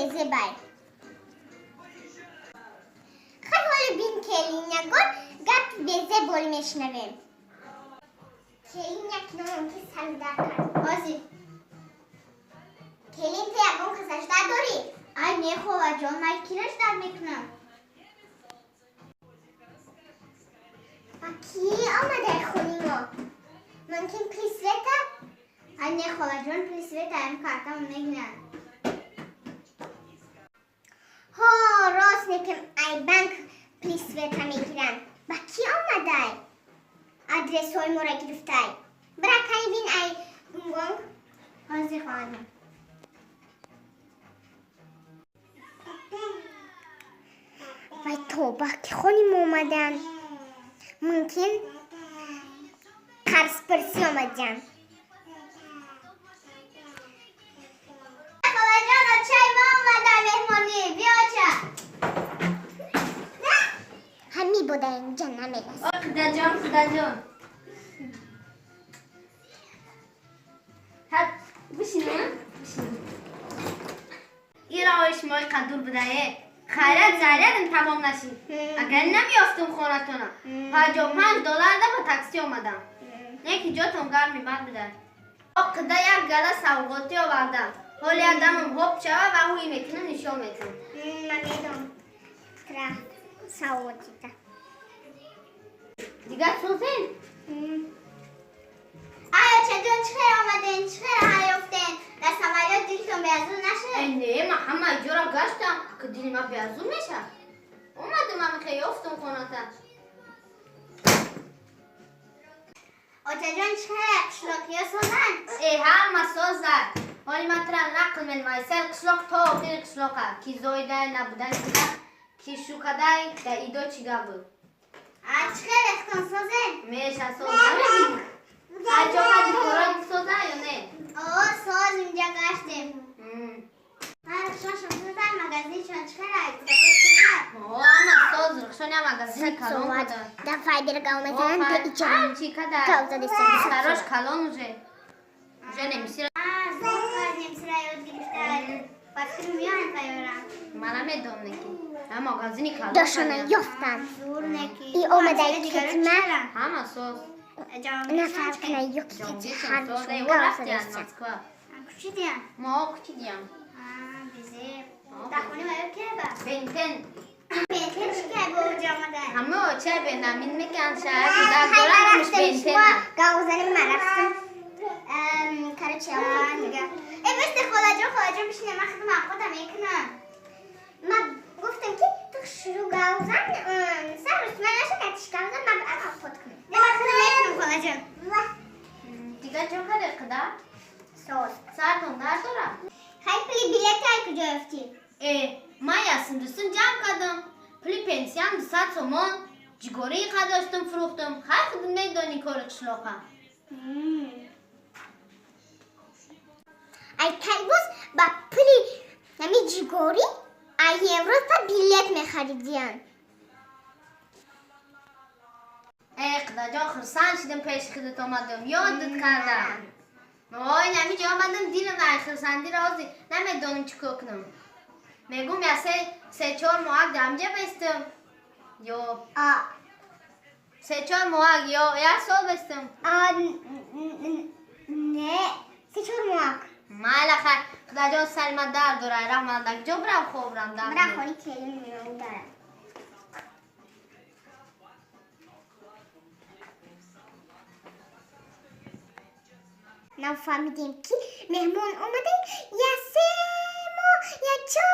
بزه بای خیلی حالا بین کلی نگون گپ بزه بول میشنویم کلی نکنم که سلو در کرد آزی کلی تو یکون کسش در داری ای میخواه جان من کیرش در میکنم کی آمده خونی ما ممکن پلیسویتا ای میخواه جان پلیسویتا هم کارتم نگنم ها راست میکنم ای بانک پلیسویتا میگیرن با کی آمده آدرس های مورا گرفته برا کنی بین ای گونگونگ حاضر خانم وای توبه که خونیم اومدن ممکن قرص پرسی آمدن خواهر جان چای ما آمدن مهمانی بیا چه همی بوده اینجا نمیرسه خدا جان بشینم این را شما قدور بدهه خیرت زریدم تمام نشید اگر نمیافتم خونتونم $55 ده با تاکسی آمدم یکی جاتون گرمی بد بده قده یک گله سوغاتی آوردم حالی دمم حب شوه و اوی میکنه نشان میکنه من میدونم ترا سوغاتی ده دیگه سوزین آیا چطور چخیر آمدین چخیر هیافتین در سوالات دیلتون بیازون نشه؟ نه من همه اینجا را گشتم که دیل ما بیازون میشه اومدم همه که یافتم خونتم آتا جان چخیر قشلاقی ها سازن؟ ای همه سازد حالی من ترا نقل من مایسل قشلاق تا آخر قشلاقه کی زایده نبودن دیگه کی شوکده در ایدو چیگه بود چخیر اختان سازن؟ میشه سازد هر جا قدی قرآن سازه یا نه؟ ساز اینجا گشتیم رخشان شما در مگزین چون چخیر همه ساز رخشانی هم مگزین کلون کده در فایده رو گاو میتونن به ایجان چی کده؟ گاوزا دیستن سراش کلون اوژه نمیسی زور نمیسی را یاد گرفته بس کنو میان فایورم منم میدونم نکی هم مگزینی کلون داشتن یفتن ای اومده کتمه همه ساز نفر کنه یکی جامعه که هر ساز نشون ایو گاوزا رفتی از دیستن مسکو کچی دیم؟ ما کچی دیم بیزه دخونی باید که با؟ بنتن بنتن چی که با اوجا آمده؟ همه چه بنامین میکن شهر خیلی در دارم رفتم مش شما بنتن گاوزنی من رفتم کارو چه آمدن دیگه ای بسته خالا جان بشینه من خودم خودم میکنم من گفتم که تو شروع گاوزن سر رسمه نشه کتش گاوزن من برم خود کنم نه من خودم میکنم خالا جان دیگه جو کده کده ساز سرتون در دارم خیلی پلی بیلت های کجا افتی من یاسم رسون جمع کردم پلی پنسیام 200 تومان جگوری قداشتم فروختم خیلی خود نیدانی کار قشلاقه ای تلبوز با پلی نمی جگوری ای امروز تا بیلت میخریدین قدا جان خرسان شدم پیش خودت آمدم یادت کردم وای نمیجا آمدم دیلم ای خرسندی رازی نمیدونم چیکار کنم میگم یا سه چهار ماه دمجه بستم یا 3-4 ماه یا 1 سال بستم نه 3-4 ماه مال خیر خدا جان سلمت در دوره رحمت دک جو برم خوب رم دم برا خونی کلی میمون دارم نفهمیدیم که مهمون اومده یا 3 ماه یا 4